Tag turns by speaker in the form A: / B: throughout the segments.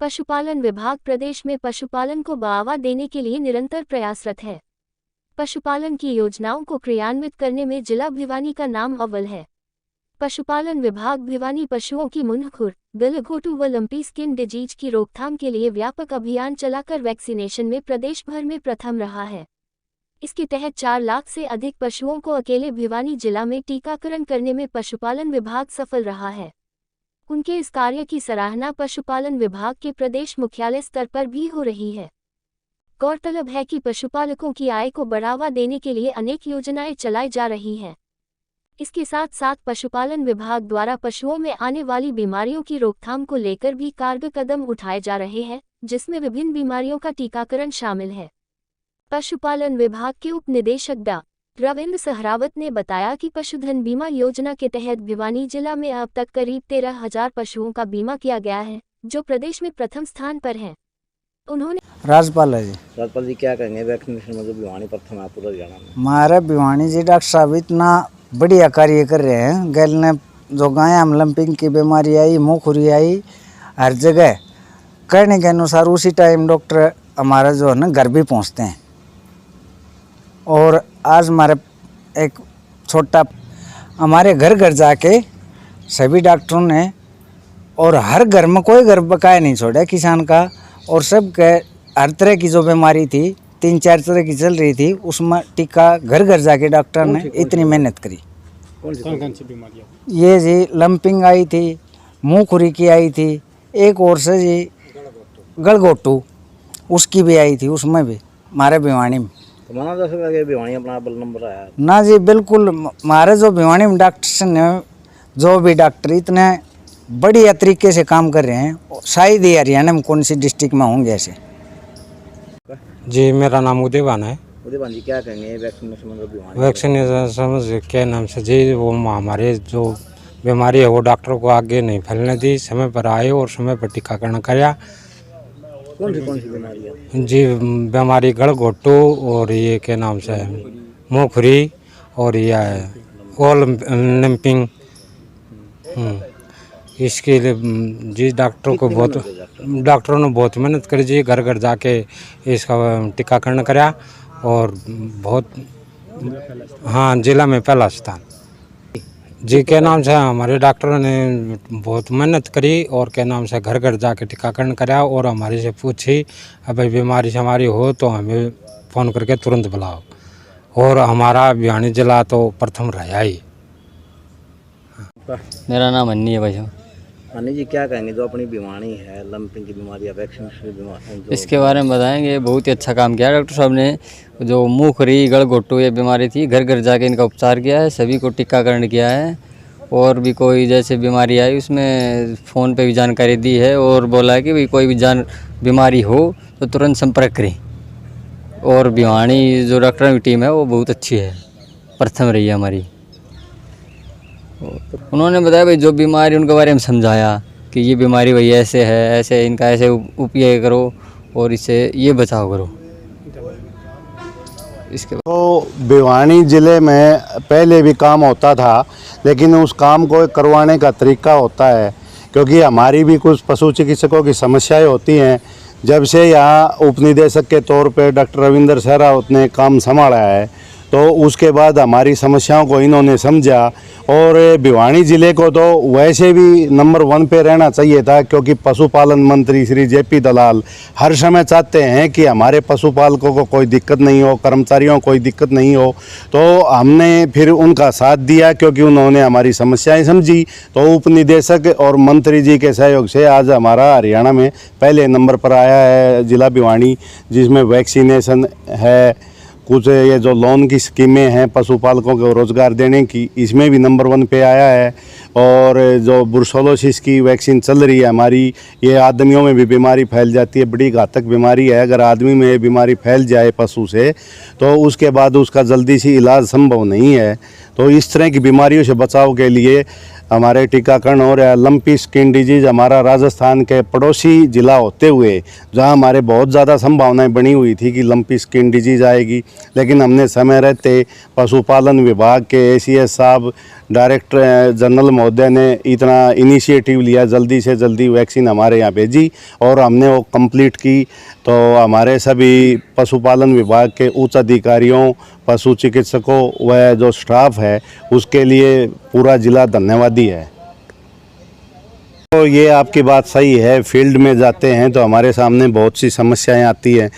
A: पशुपालन विभाग प्रदेश में पशुपालन को बढ़ावा देने के लिए निरंतर प्रयासरत है। पशुपालन की योजनाओं को क्रियान्वित करने में जिला भिवानी का नाम अव्वल है। पशुपालन विभाग भिवानी पशुओं की मुंहखुर, गलघोटू व लंपी स्किन डिजीज की रोकथाम के लिए व्यापक अभियान चलाकर वैक्सीनेशन में प्रदेश भर में प्रथम रहा है। इसके तहत 4 लाख से अधिक पशुओं को अकेले भिवानी जिला में टीकाकरण करने में पशुपालन विभाग सफल रहा है। उनके इस कार्य की सराहना पशुपालन विभाग के प्रदेश मुख्यालय स्तर पर भी हो रही है। गौरतलब है कि पशुपालकों की आय को बढ़ावा देने के लिए अनेक योजनाएं चलाई जा रही हैं। इसके साथ साथ पशुपालन विभाग द्वारा पशुओं में आने वाली बीमारियों की रोकथाम को लेकर भी कारगर कदम उठाए जा रहे हैं, जिसमें विभिन्न बीमारियों का टीकाकरण शामिल है। पशुपालन विभाग के उप निदेशक डॉ. रविंद्र सहरावत ने बताया कि पशुधन बीमा योजना के तहत भिवानी जिला में अब तक करीब 13,000 पशुओं का बीमा किया गया है, जो प्रदेश में प्रथम स्थान पर है। उन्होंने
B: राजपाल है जी।
C: राजपाल जी, क्या कहेंगे वैक्सीनेशन में जो भिवानी प्रथम है पूरा हरियाणा में?
B: हमारे भिवानी जी डॉक्टर साहब इतना बढ़िया कार्य कर रहे हैं। गैल ने जो गाय हम लंपिंग की बीमारी आई, मुँहखुरी आई, हर जगह कहने के अनुसार उसी टाइम डॉक्टर हमारा जो है ना घर भी पहुँचते हैं। और आज हमारे एक छोटा हमारे घर घर जाके सभी डॉक्टरों ने, और हर घर में कोई घर बकाया नहीं छोड़ा किसान का, और सब के हर तरह की जो बीमारी थी 3-4 तरह की चल रही थी, उसमें टीका घर घर जाके डॉक्टर ने इतनी मेहनत करी।
C: कौन सी बीमारियाँ?
B: ये जी लंपिंग आई थी, मुँहखुरी की आई थी, एक और से जी गलघोटू उसकी भी आई थी, उसमें भी हमारे भिवानी में।
C: तो माना जा सकता है कि भिवानी अपना अव्वल नंबर आया
B: ना जी, बिल्कुल। हमारे जो भिवानी में डॉक्टर ने, जो भी डॉक्टर इतने बढ़िया तरीके से काम कर रहे हैं, शायद ही हरियाणा में कौन सी डिस्ट्रिक्ट में होंगे ऐसे।
D: जी, मेरा नाम उदयवान है।
C: उदयवान जी, क्या कहेंगे वैक्सीनेशन में जो भिवानी?
D: वैक्सीनेशन के नाम से जी वो हमारे जो बीमारी है वो डॉक्टर को आगे नहीं फैलने दी, समय पर आए और समय पर टीकाकरण कराया।
C: कौन सी बीमारियाँ?
D: जी, बीमारी गलघोटू और ये के नाम से मुँहखुरी और ये ओल लंपिंग। इसके लिए जी डॉक्टरों ने बहुत मेहनत करी जी, घर घर जाके इसका टीकाकरण कराया और बहुत, हाँ, जिला में पहला स्थान जी के नाम से हमारे डॉक्टरों ने बहुत मेहनत करी और के नाम से घर घर जाके टीकाकरण कराया और हमारे से पूछी भाई बीमारी हमारी हो तो हमें फ़ोन करके तुरंत बुलाओ, और हमारा भिवानी जिला तो प्रथम रहा ही।
E: मेरा नाम अन्नी है भाई।
C: अन्नी जी, क्या कहेंगे जो अपनी भिवानी है लंपिंग की बीमारी या वैक्सीनेशन की बीमारी,
E: इसके बारे में बताएंगे? बहुत ही अच्छा काम किया डॉक्टर साहब ने। जो मुँहखुरी गलघोटू ये बीमारी थी, घर घर जाके इनका उपचार किया है, सभी को टीकाकरण किया है। और भी कोई जैसे बीमारी आई उसमें फ़ोन पे भी जानकारी दी है और बोला है कि भाई कोई भी बीमारी हो तो तुरंत संपर्क करें। और भिवानी जो डॉक्टरों की टीम है वो बहुत अच्छी है, प्रथम रही है हमारी। उन्होंने बताया भाई जो बीमारी उनके बारे में समझाया कि ये बीमारी भाई ऐसे है, ऐसे इनका ऐसे उपयोग करो और इससे ये बचाव करो। इसके
F: तो भिवानी ज़िले में पहले भी काम होता था, लेकिन उस काम को करवाने का तरीका होता है, क्योंकि हमारी भी कुछ पशु चिकित्सकों की समस्याएं होती हैं। जब से यहाँ उपनिदेशक के तौर पे डॉक्टर रविंद्र सहरावत ने काम संभाला है, तो उसके बाद हमारी समस्याओं को इन्होंने समझा और भिवानी ज़िले को तो वैसे भी नंबर 1 पे रहना चाहिए था, क्योंकि पशुपालन मंत्री श्री JP दलाल हर समय चाहते हैं कि हमारे पशुपालकों को कोई दिक्कत नहीं हो, कर्मचारियों को कोई दिक्कत नहीं हो। तो हमने फिर उनका साथ दिया, क्योंकि उन्होंने हमारी समस्याएं समझी। तो उप निदेशक और मंत्री जी के सहयोग से आज हमारा हरियाणा में पहले नंबर पर आया है ज़िला भिवानी, जिसमें वैक्सीनेशन है, कुछ ये जो लोन की स्कीमें हैं पशुपालकों को रोज़गार देने की, इसमें भी नंबर 1 पे आया है। और जो ब्रुसेलोसिस की वैक्सीन चल रही है हमारी, ये आदमियों में भी बीमारी फैल जाती है, बड़ी घातक बीमारी है। अगर आदमी में ये बीमारी फैल जाए पशु से, तो उसके बाद उसका जल्दी से इलाज संभव नहीं है। तो इस तरह की बीमारियों से बचाव के लिए हमारे टीकाकरण हो रहा है। लंपी स्किन डिजीज़ हमारा राजस्थान के पड़ोसी ज़िला होते हुए, जहां हमारे बहुत ज़्यादा संभावनाएं बनी हुई थी कि लंपी स्किन डिजीज़ आएगी, लेकिन हमने समय रहते पशुपालन विभाग के ACS साहब, डायरेक्टर जनरल महोदय ने इतना इनिशिएटिव लिया, जल्दी से जल्दी वैक्सीन हमारे यहाँ भेजी और हमने वो कंप्लीट की। तो हमारे सभी पशुपालन विभाग के उच्च अधिकारियों, पशु चिकित्सकों व जो स्टाफ है उसके लिए पूरा ज़िला धन्यवादी है। तो ये आपकी बात सही है, फील्ड में जाते हैं तो हमारे सामने बहुत सी समस्याएं आती हैं।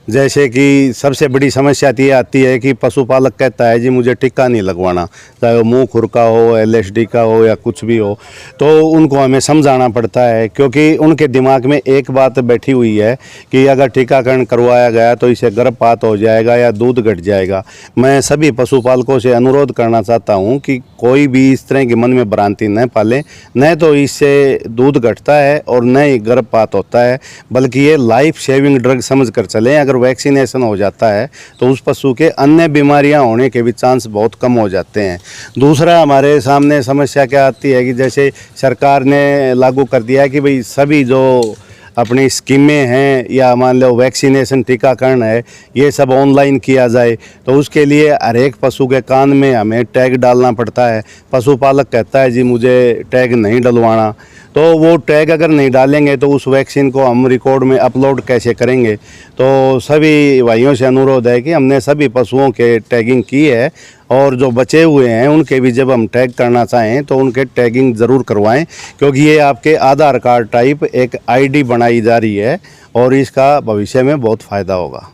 F: जैसे कि सबसे बड़ी समस्या ये आती है कि पशुपालक कहता है जी मुझे टीका नहीं लगवाना, चाहे वो मुंह खुर का हो, LSD का हो या कुछ भी हो, तो उनको हमें समझाना पड़ता है, क्योंकि उनके दिमाग में एक बात बैठी हुई है कि अगर टीकाकरण करवाया गया तो इसे गर्भपात हो जाएगा या दूध घट जाएगा। मैं सभी पशुपालकों से अनुरोध करना चाहता हूँ कि कोई भी इस तरह के मन में भ्रांति न पालें, न तो इससे दूध घटता है और न ही गर्भपात होता है, बल्कि ये लाइफ सेविंग ड्रग समझ कर चलें। अगर वैक्सीनेशन हो जाता है तो उस पशु के अन्य बीमारियां होने के भी चांस बहुत कम हो जाते हैं। दूसरा हमारे सामने समस्या क्या आती है कि जैसे सरकार ने लागू कर दिया है कि भाई सभी जो अपनी स्कीमें हैं या मान लो वैक्सीनेशन टीकाकरण है ये सब ऑनलाइन किया जाए, तो उसके लिए हर एक पशु के कान में हमें टैग डालना पड़ता है। पशुपालक कहता है जी मुझे टैग नहीं डलवाना, तो वो टैग अगर नहीं डालेंगे तो उस वैक्सीन को हम रिकॉर्ड में अपलोड कैसे करेंगे। तो सभी भाइयों से अनुरोध है कि हमने सभी पशुओं के टैगिंग की है और जो बचे हुए हैं उनके भी जब हम टैग करना चाहें तो उनके टैगिंग ज़रूर करवाएं, क्योंकि ये आपके आधार कार्ड टाइप एक ID बनाई जा रही है और इसका भविष्य में बहुत फ़ायदा होगा।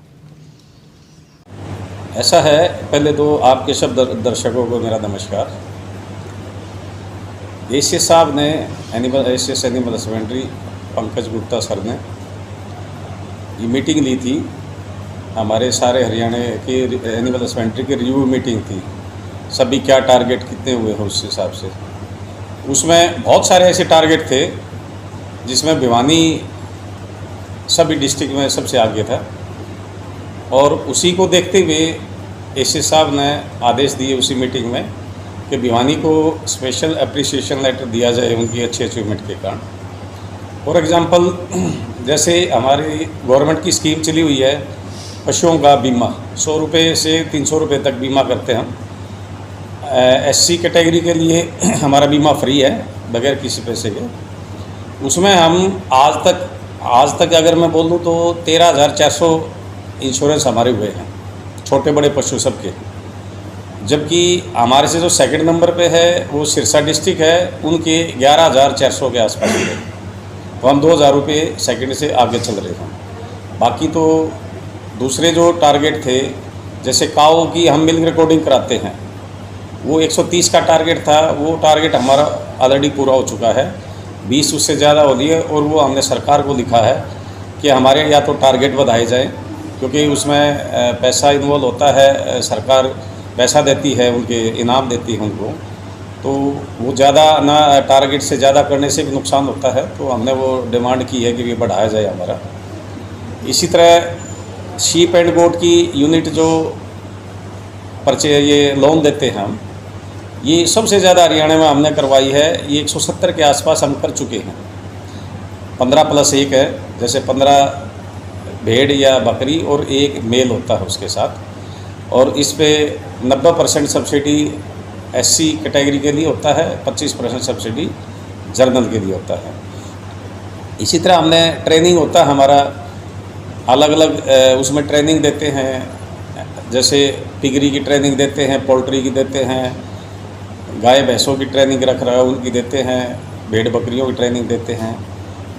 G: ऐसा है, पहले तो आपके सब दर्शकों को मेरा नमस्कार। एसीएस साहब ने ACS animal husbandry Pankaj Gupta sir ने ये मीटिंग ली थी, हमारे सारे हरियाणा के एनिमल हस्बेंड्री की रिव्यू मीटिंग थी, सभी क्या टारगेट कितने हुए हैं उस हिसाब से। उसमें बहुत सारे ऐसे टारगेट थे जिसमें भिवानी सभी डिस्ट्रिक्ट में सबसे आगे था, और उसी को देखते हुए एसीएस साहब ने आदेश दिए उसी मीटिंग में कि भिवानी को स्पेशल अप्रिसिएशन लेटर दिया जाए उनकी अच्छी अचीवमेंट के कारण। फॉर एग्ज़ाम्पल जैसे हमारी गवर्नमेंट की स्कीम चली हुई है पशुओं का बीमा, 100 रुपये से 300 रुपये तक बीमा करते हैं हम। SC कैटेगरी के लिए हमारा बीमा फ्री है बगैर किसी पैसे के। उसमें हम आज तक अगर मैं बोलूँ तो 13,400 इंश्योरेंस हमारे हुए हैं, छोटे बड़े पशु सबके। जबकि हमारे से जो सेकंड नंबर पे है वो सिरसा डिस्ट्रिक्ट है, उनके 11,400 के आसपास है, तो हम 2,000 रुपये सेकंड से आगे चल रहे हैं। बाकी तो दूसरे जो टारगेट थे, जैसे काऊ की हम मिल्क रिकॉर्डिंग कराते हैं, वो 130 का टारगेट था, वो टारगेट हमारा ऑलरेडी पूरा हो चुका है। 20 उससे ज़्यादा हो लिए, और वो हमने सरकार को लिखा है कि हमारे या तो टारगेट बढ़ाए जाए, क्योंकि उसमें पैसा इन्वॉल्व होता है, सरकार पैसा देती है, उनके इनाम देती है उनको, तो वो ज़्यादा ना टारगेट से ज़्यादा करने से भी नुकसान होता है। तो हमने वो डिमांड की है कि ये बढ़ाया जाए हमारा। इसी तरह शीप एंड गोट की यूनिट जो ये लोन देते हैं हम, ये सबसे ज़्यादा हरियाणा में हमने करवाई है। ये 170 के आसपास हम कर चुके हैं। 15+1 है, जैसे 15 भेड़ या बकरी और एक मेल होता है उसके साथ, और इस पे 90% सब्सिडी SC कैटेगरी के लिए होता है, 25% सब्सिडी जर्नल के लिए होता है। इसी तरह हमने ट्रेनिंग होता है हमारा, अलग अलग उसमें ट्रेनिंग देते हैं, जैसे पिगरी की ट्रेनिंग देते हैं, पोल्ट्री की देते हैं, गाय भैंसों की ट्रेनिंग रख रहा है उनकी देते हैं, भेड़ बकरियों की ट्रेनिंग देते हैं।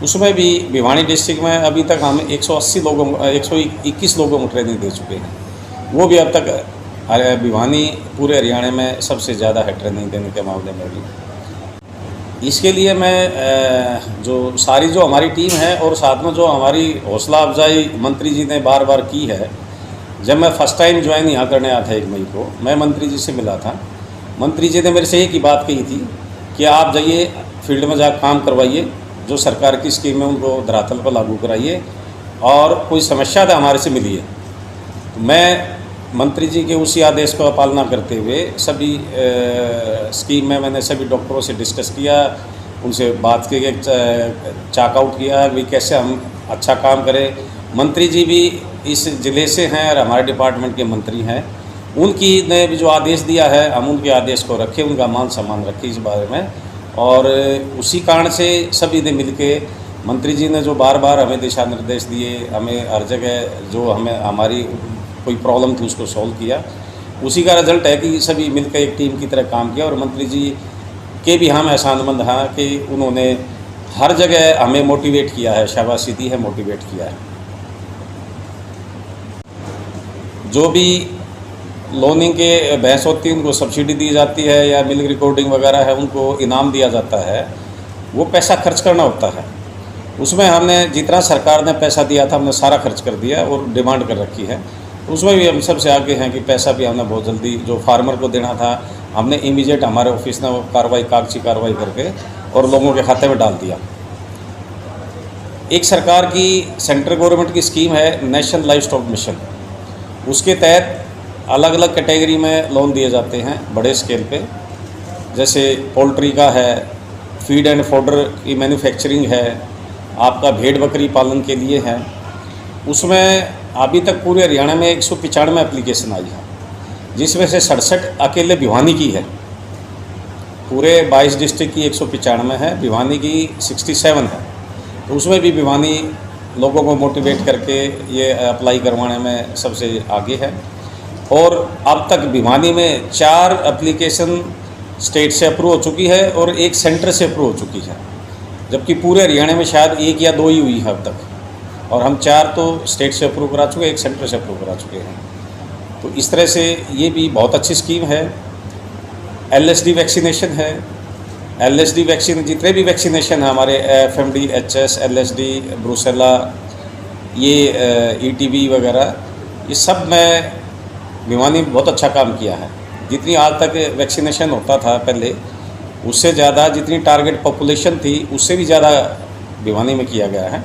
G: उसमें भी भिवानी डिस्ट्रिक्ट में अभी तक हम 121 लोगों को ट्रेनिंग दे चुके हैं। वो भी अब तक भिवानी पूरे हरियाणा में सबसे ज़्यादा है ट्रेनिंग देने के मामले में भी। इसके लिए मैं जो सारी जो हमारी टीम है और साथ में जो हमारी हौसला अफजाई मंत्री जी ने बार बार की है। जब मैं फ़र्स्ट टाइम ज्वाइन यहाँ करने आया था 1 मई को, मैं मंत्री जी से मिला था। मंत्री जी ने मेरे से एक ही बात कही थी कि आप जाइए फील्ड में जा काम करवाइए, जो सरकार की स्कीम है उनको धरातल पर लागू कराइए, और कोई समस्या था हमारे से मिलिए। मैं मंत्री जी के उसी आदेश को पालना करते हुए सभी स्कीम में मैंने सभी डॉक्टरों से डिस्कस किया, उनसे बात की, चेकआउट किया कि कैसे हम अच्छा काम करें। मंत्री जी भी इस ज़िले से हैं और हमारे डिपार्टमेंट के मंत्री हैं, उनकी ने भी जो आदेश दिया है हम उनके आदेश को रखें, उनका मान सम्मान रखें इस बारे में, और उसी कारण से सभी ने मिलके मंत्री जी ने जो बार बार हमें दिशा निर्देश दिए, हमें हर जगह जो हमें हमारी कोई प्रॉब्लम थी उसको सॉल्व किया, उसी का रिजल्ट है कि सभी मिलकर एक टीम की तरह काम किया। और मंत्री जी के भी हम एहसानमंद हैं कि उन्होंने हर जगह हमें मोटिवेट किया है, शाबाशी दी है, मोटिवेट किया है। जो भी लोनिंग के बहस होती है उनको सब्सिडी दी जाती है या मिल रिकॉर्डिंग वगैरह है उनको इनाम दिया जाता है, वो पैसा खर्च करना होता है। उसमें हमने जितना सरकार ने पैसा दिया था हमने सारा खर्च कर दिया और डिमांड कर रखी है। उसमें भी हम सबसे आगे हैं कि पैसा भी हमने बहुत जल्दी जो फार्मर को देना था हमने इमीडिएट हमारे ऑफिस ने वो कागजी कार्रवाई करके और लोगों के खाते में डाल दिया। एक सरकार की सेंट्रल गवर्नमेंट की स्कीम है नेशनल लाइव स्टॉक मिशन, उसके तहत अलग अलग कैटेगरी में लोन दिए जाते हैं बड़े स्केल पे, जैसे पोल्ट्री का है, फीड एंड फॉडर की मैन्युफैक्चरिंग है, आपका भेड़ बकरी पालन के लिए है। उसमें अभी तक पूरे हरियाणा में 195 एप्लीकेशन आई है, जिसमें से 67 अकेले भिवानी की है। पूरे 22 डिस्ट्रिक्ट की 195 है, भिवानी की 67 है। तो उसमें भी भिवानी लोगों को मोटिवेट करके ये अप्लाई करवाने में सबसे आगे है। और अब तक भिवानी में 4 एप्लीकेशन स्टेट से अप्रूव हो चुकी है और 1 सेंटर से अप्रूव हो चुकी है, जबकि पूरे हरियाणा में शायद 1 या 2 ही हुई है अब तक। और हम 4 तो स्टेट से अप्रूव करा चुके हैं, 1 सेंटर से अप्रूव करा चुके हैं। तो इस तरह से ये भी बहुत अच्छी स्कीम है। LSD वैक्सीनेशन है, LSD वैक्सीन जितने भी वैक्सीनेशन है हमारे FMD, HS, LSD, ब्रूसेला, ये ETB वगैरह, ये सब में भिवानी में बहुत अच्छा काम किया है। जितनी आज तक वैक्सीनेशन होता था पहले, उससे ज़्यादा जितनी टारगेट पॉपुलेशन थी उससे भी ज़्यादा भिवानी में किया गया है।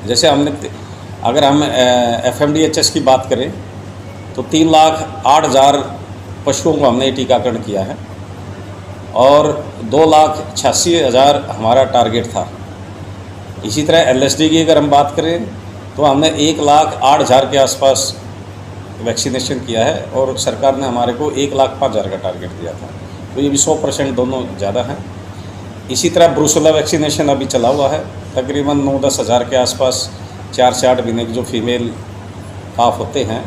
G: जैसे हमने अगर हम FMD, HS की बात करें तो 3,08,000 पशुओं को हमने टीकाकरण किया है और 2,86,000 हमारा टारगेट था। इसी तरह LSD की अगर हम बात करें तो हमने 1,08,000 के आसपास वैक्सीनेशन किया है और सरकार ने हमारे को 1,05,000 का टारगेट दिया था। तो ये भी 100% दोनों ज़्यादा हैं। इसी तरह ब्रूसेला वैक्सीनेशन अभी चला हुआ है, तकरीबन 9-10 हज़ार के आसपास 4 से 8 महीने के जो फीमेल काफ होते हैं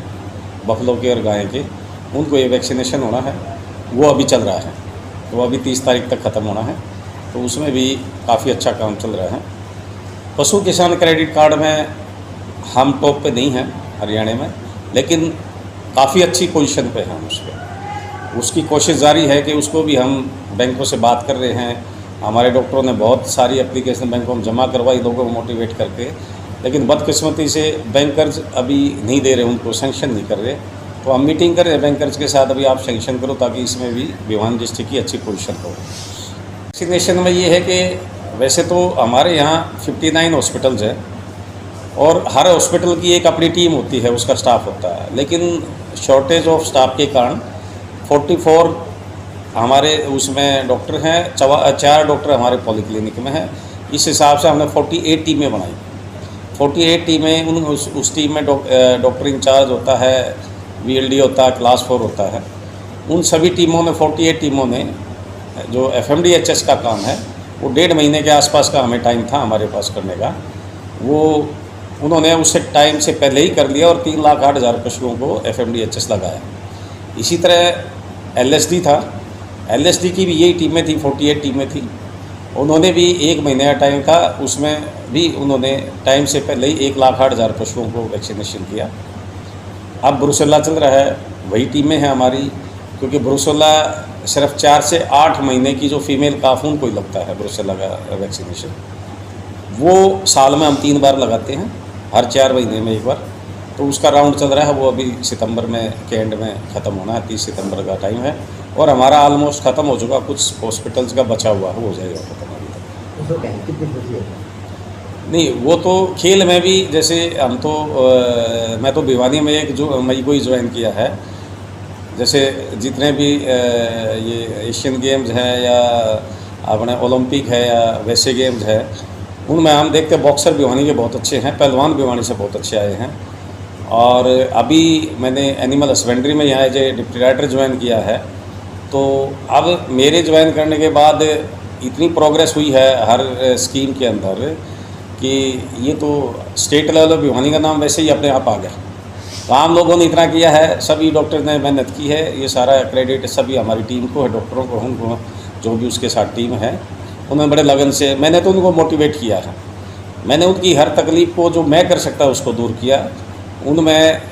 G: बफलों के और गाय के, उनको ये वैक्सीनेशन होना है, वो अभी चल रहा है। तो अभी 30 तारीख तक ख़त्म होना है, तो उसमें भी काफ़ी अच्छा काम चल रहा है। पशु किसान क्रेडिट कार्ड में हम टॉप पे नहीं हैं हरियाणा में, लेकिन काफ़ी अच्छी पोजीशन पे हैं उस पर। उसकी कोशिश जारी है कि उसको भी हम बैंकों से बात कर रहे हैं। हमारे डॉक्टरों ने बहुत सारी एप्लीकेशन बैंकों में जमा करवाई लोगों को मोटिवेट करके, लेकिन बदकिस्मती से बैंकर्स अभी नहीं दे रहे, उनको सेंक्शन नहीं कर रहे। तो हम मीटिंग कर रहे हैं बैंकर्स के साथ, अभी आप सेंक्शन करो ताकि इसमें भी भिवानी डिस्ट्रिक्ट की अच्छी पोजीशन हो। वैक्सीनेशन में ये है कि वैसे तो हमारे यहाँ 59 हॉस्पिटल्स हैं और हर हॉस्पिटल की एक अपनी टीम होती है, उसका स्टाफ होता है, लेकिन शॉर्टेज ऑफ स्टाफ के कारण 44 हमारे उसमें डॉक्टर हैं, 4 डॉक्टर हमारे पॉलीक्लिनिक में हैं। इस हिसाब से हमने 48 टीमें बनाई। 48 टीमें, उस टीम में डॉक्टर इंचार्ज होता है, VLD होता है, क्लास 4 होता है। उन सभी टीमों में 48 टीमों ने जो FMD, HS का काम है वो 1.5 महीने के आसपास का हमें टाइम था हमारे पास करने का, वो उन्होंने उससे टाइम से पहले ही कर लिया और 3,08,000 पशुओं को FMD, HS लगाया। इसी तरह LSD था, LSD की भी यही टीमें थी, 48 टीमें थी। उन्होंने भी 1 महीने का टाइम था, उसमें भी उन्होंने टाइम से पहले ही 1,08,000 पशुओं को वैक्सीनेशन किया। अब ब्रूसेला चल रहा है, वही टीमें हैं हमारी, क्योंकि ब्रूसेला सिर्फ 4 से 8 महीने की जो फीमेल काफून को ही लगता है ब्रूसेला का वैक्सीनेशन, वो साल में हम 3 बार लगाते हैं, हर 4 महीने में 1 बार। तो उसका राउंड चल रहा है, वो अभी सितंबर में के एंड में ख़त्म होना है, 30 सितंबर का टाइम है और हमारा ऑलमोस्ट ख़त्म हो चुका। कुछ हॉस्पिटल्स का बचा हुआ है, हो जाएगा ख़त्म अभी तक। नहीं, वो तो खेल में भी, जैसे हम तो मैं तो भिवानी में 1 मई को ही ज्वाइन किया है। जैसे जितने भी ये एशियन गेम्स हैं या अपने ओलंपिक है या वैसे गेम्स है, उनमें हम देखते हैं बॉक्सर भिवानी के बहुत अच्छे हैं, पहलवान भिवानी से बहुत अच्छे आए हैं। और अभी मैंने एनिमल हस्बेंड्री में यहाँ as a deputy director join किया है। तो अब मेरे ज्वाइन करने के बाद इतनी प्रोग्रेस हुई है हर स्कीम के अंदर कि ये तो स्टेट लेवल भिवानी का नाम वैसे ही अपने आप आ गया। काम लोगों ने इतना किया है, सभी डॉक्टर ने मेहनत की है, ये सारा क्रेडिट सभी हमारी टीम को है, डॉक्टरों को, उनको जो भी उसके साथ टीम है उन्होंने बड़े लगन से, मैंने तो उनको मोटिवेट किया है, मैंने उनकी हर तकलीफ़ को जो मैं कर सकता उसको दूर किया। उनमें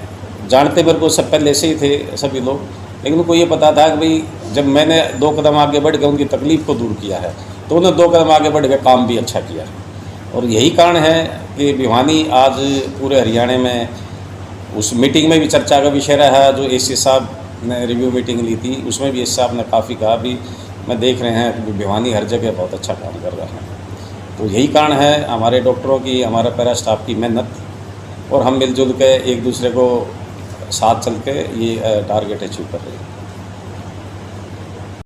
G: जानते मेरे को सब पहले से ही थे सभी लोग, लेकिन उनको ये पता था कि भाई जब मैंने 2 कदम आगे बढ़ के उनकी तकलीफ़ को दूर किया है तो उन्होंने 2 कदम आगे बढ़ के काम भी अच्छा किया। और यही कारण है कि भिवानी आज पूरे हरियाणा में, उस मीटिंग में भी चर्चा का विषय रहा जो एसी साहब ने रिव्यू मीटिंग ली थी, उसमें भी एसी साहब ने काफ़ी कहा भी मैं देख रहे हैं कि भिवानी हर जगह बहुत अच्छा काम कर रहा है। तो यही कारण है हमारे डॉक्टरों की, हमारे पैरा स्टाफ की मेहनत, और हम मिलजुल के एक दूसरे को साथ चल के ये टारगेट अचीव कर रहे हैं।